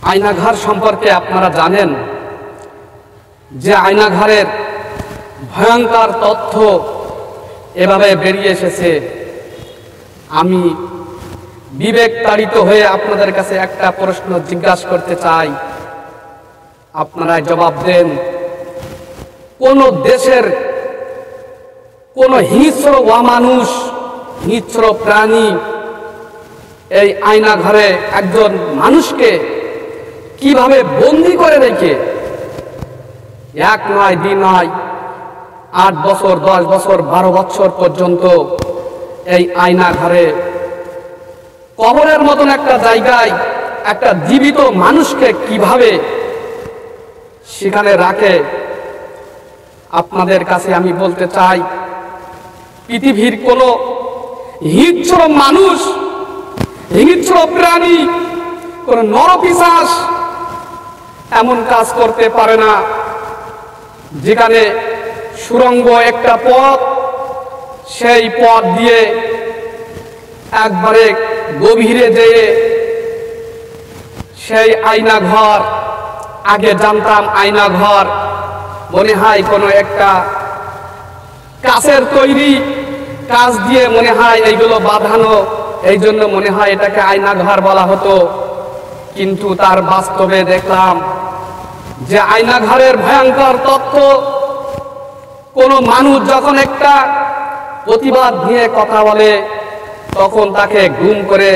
আয়নাঘর সম্পর্কে আপনারা জানেন যে আয়নাঘরের ভয়ঙ্কর তথ্য এভাবে বেরিয়ে এসেছে। আমি বিবেক তাড়িত হয়ে আপনাদের কাছে একটা প্রশ্ন জিজ্ঞাসা করতে চাই, আপনারা জবাব দেন। কোন দেশের কোন হিংস্র অমানুষ, হিংস্র প্রাণী এই আয়নাঘরে একজন মানুষকে কিভাবে বন্দী করে রেখে 1 নয় 2 নয় 8 বছর 10 বছর 12 বছর পর্যন্ত এই আয়নাঘরে কবরের মতন একটা জায়গায় একটা জীবিত মানুষকে কিভাবে সেখানে রাখে। আপনাদের কাছে আমি বলতে চাই, পৃথিবীর কোন হিংস্র মানুষ, হিংস্র প্রাণী, কোন নরপিশাচ এমন কাজ করতে পারে না যেখানে সুড়ঙ্গ একটা পথ, সেই পথ দিয়ে একবারে গভীরে যেয়ে সেই আয়নাঘর, আগে জানতাম আয়নাঘর মনে হয় কোনো একটা কাচের তৈরি, কাচ দিয়ে মনে হয় এইগুলো বাঁধানো, এই জন্য মনে হয় এটাকে আয়নাঘর বলা হতো। কিন্তু তার বাস্তবে দেখলাম যে আয়নাঘরের ভয়ঙ্কর তথ্য, কোনো মানুষ যখন একটা প্রতিবাদ নিয়ে কথা বলে তখন তাকে গুম করে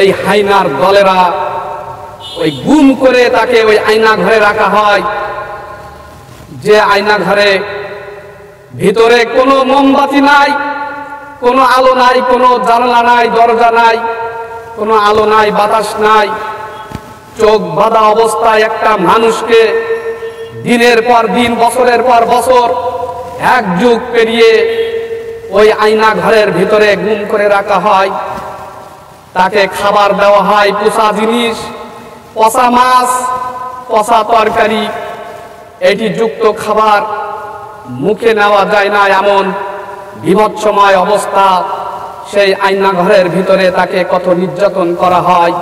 এই হাইনার দলেরা ওই গুম করে তাকে ওই আয়নাঘরে রাখা হয়। যে আয়নাঘরে ভিতরে কোনো মোমবাতি নাই, কোনো আলো নাই, কোনো জানলা নাই, দরজা নাই, কোনো আলো নাই, বাতাস নাই। চোখ বাঁধা অবস্থায় একটা মানুষকে দিনের পর দিন, বছরের পর বছর, 1 যুগ পেরিয়ে ওই আয়নাঘরের ভিতরে গুম করে রাখা হয়। তাকে খাবার দেওয়া হয় পচা জিনিস, পচা মাছ, পচা তরকারি, এটি যুক্ত খাবার মুখে নেওয়া যায় না, এমন বিভৎসময় অবস্থা। সেই আয়নাঘরের ভিতরে তাকে কত নির্যাতন করা হয়।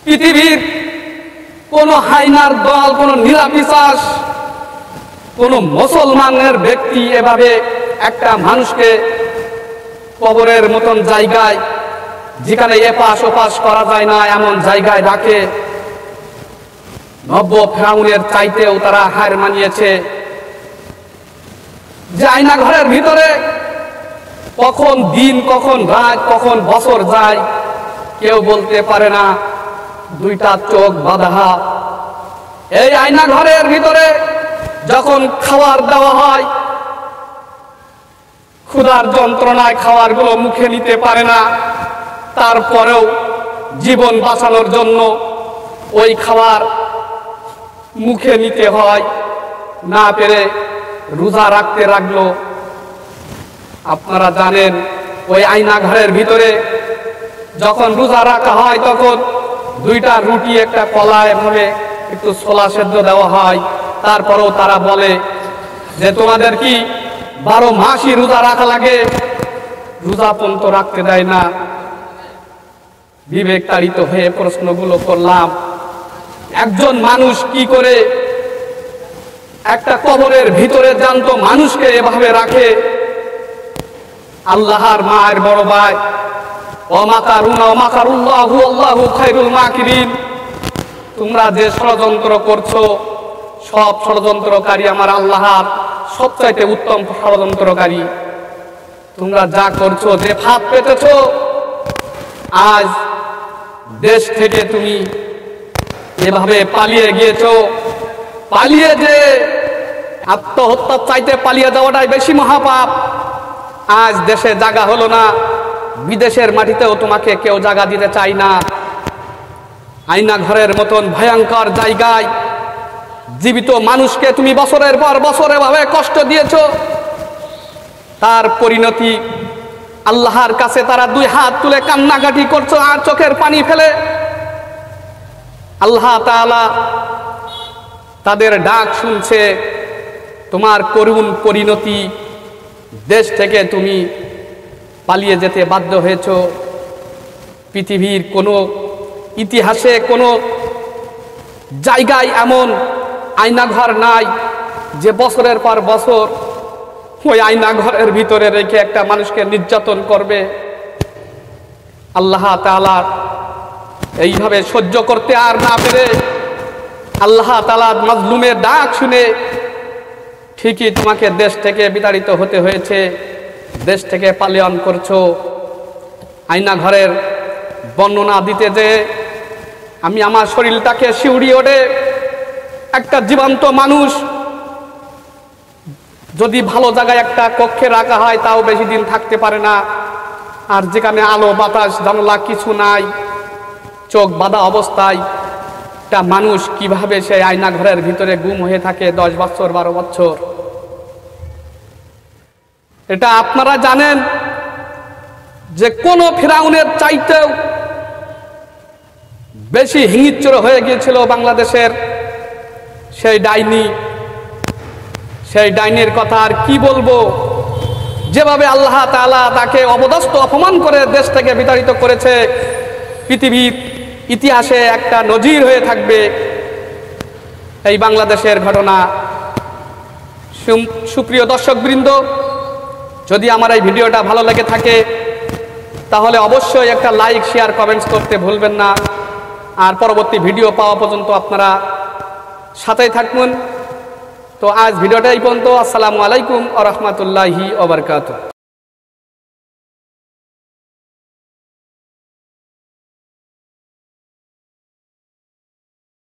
পৃথিবীর কোন হাইনার দল, কোন নিরাপিশাচ, কোন মুসলমানের ব্যক্তি এভাবে একটা মানুষকে কবরের মতন জায়গায়, যেখানে এপাশ ওপাশ করা যায় না, এমন জায়গায় রাখে। নব্য ফেরাউনের চাইতেও তারা হার মানিয়েছে। যে আয়নাঘরের ভিতরে কখন দিন, কখন রাত, কখন বছর যায় কেউ বলতে পারে না। 2টা চোখ বাঁধা। এই আয়নাঘরের ভিতরে যখন খাবার দেওয়া হয়, ক্ষুধার যন্ত্রণায় খাবারগুলো মুখে নিতে পারে না, তারপরেও জীবন বাঁচানোর জন্য ওই খাবার মুখে নিতে হয়। না পেরে রোজা রাখতে লাগলো। আপনারা জানেন ওই আয়নাঘরের ভিতরে যখন রোজা রাখা হয় তখন 2টা রুটি, একটা কলা, এভাবে একটু ছোলা সেদ্ধ দেওয়া হয়। তারপরেও তারা বলে যে তোমাদের কি 12 মাসই রোজা রাখা লাগে, রোজা পর্যন্ত রাখতে দেয় না। বিবেক তাড়িত হয়ে প্রশ্নগুলো করলাম, একজন মানুষ কি করে একটা কবরের ভিতরে জ্যান্ত মানুষকে এভাবে রাখে? আল্লাহর মায়ের বড় ভাই, ওয়ামাকারুনা ওয়ামাকারুল্লাহু আল্লাহু খায়রুল মাকিরিন। তোমরা যে ষড়যন্ত্র করছো, সব ষড়যন্ত্রকারী আমার আল্লাহর সবচাইতে উত্তম ষড়যন্ত্রকারী। তোমরা যা করছো, যে ফাঁদ পেতেছো, আজ দেশ থেকে তুমি এভাবে পালিয়ে গিয়েছো। পালিয়ে যে আত্মহত্যার চাইতে পালিয়ে যাওয়াটাই বেশি মহাপাপ। আজ দেশে জায়গা হলো না, বিদেশের মাটিতেও তোমাকে কেউ জায়গা দিতে চায় না। আয়নাঘরের মতন ভয়ঙ্কর জায়গায় জীবিত মানুষকে তুমি বছরের পর বছর এভাবে কষ্ট দিয়েছো। তার পরিণতি আল্লাহর কাছে তারা 2 হাত তুলে কান্নাকাটি করছো আর চোখের পানি ফেলে। আল্লাহ তাআলা তাদের ডাক শুনছে। তোমার করুণ পরিণতি, দেশ থেকে তুমি পালিয়ে যেতে বাধ্য হয়েছো। পৃথিবীর কোনো ইতিহাসে কোনো জায়গায় এমন আয়নাঘর নাই যে বছরের পর বছর ওই আয়নাঘরের ভিতরে রেখে একটা মানুষকে নির্যাতন করবে। আল্লাহ তাআলা এইভাবে সহ্য করতে আর না পেরে আল্লাহ তাআলা মাজলুমের ডাক শুনে ঠিকই তোমাকে দেশ থেকে বিতাড়িত হতে হয়েছে, দেশ থেকে পালায়ন করছো। আয়নাঘরের বর্ণনা দিতে যে আমি আমার শরীরটাকে শিউরি ওঠে। একটা জীবন্ত মানুষ যদি ভালো জায়গায় একটা কক্ষে রাখা হয় তাও বেশি দিন থাকতে পারে না, আর যেখানে আলো বাতাস জানালা কিছু নাই, চোখ বাঁধা অবস্থায় একটা মানুষ কিভাবে সেই আয়নাঘরের ভিতরে গুম হয়ে থাকে 10 বছর 12 বছর। এটা আপনারা জানেন যে কোন ফিরাউনের চাইতেও বেশি হিংস্র হয়ে গিয়েছিল বাংলাদেশের সেই ডাইনি। সেই ডাইনির কথা আর কি বলবো, যেভাবে আল্লাহ তাআলা তাকে অপদস্থ অপমান করে দেশ থেকে বিতাড়িত করেছে, পৃথিবীর ইতিহাসে একটা নজির হয়ে থাকবে এই বাংলাদেশের ঘটনা। সুপ্রিয় দর্শকবৃন্দ, যদি আমার এই ভিডিওটা ভালো লেগে থাকে তাহলে অবশ্যই একটা লাইক শেয়ার কমেন্টস করতে ভুলবেন না। আর পরবর্তী ভিডিও পাওয়া পর্যন্ত আপনারা সাথেই থাকুন। তো আজ ভিডিওটা এই পর্যন্ত। আসসালামু আলাইকুম ওয়া রাহমাতুল্লাহি ওয়া বারাকাতুহু।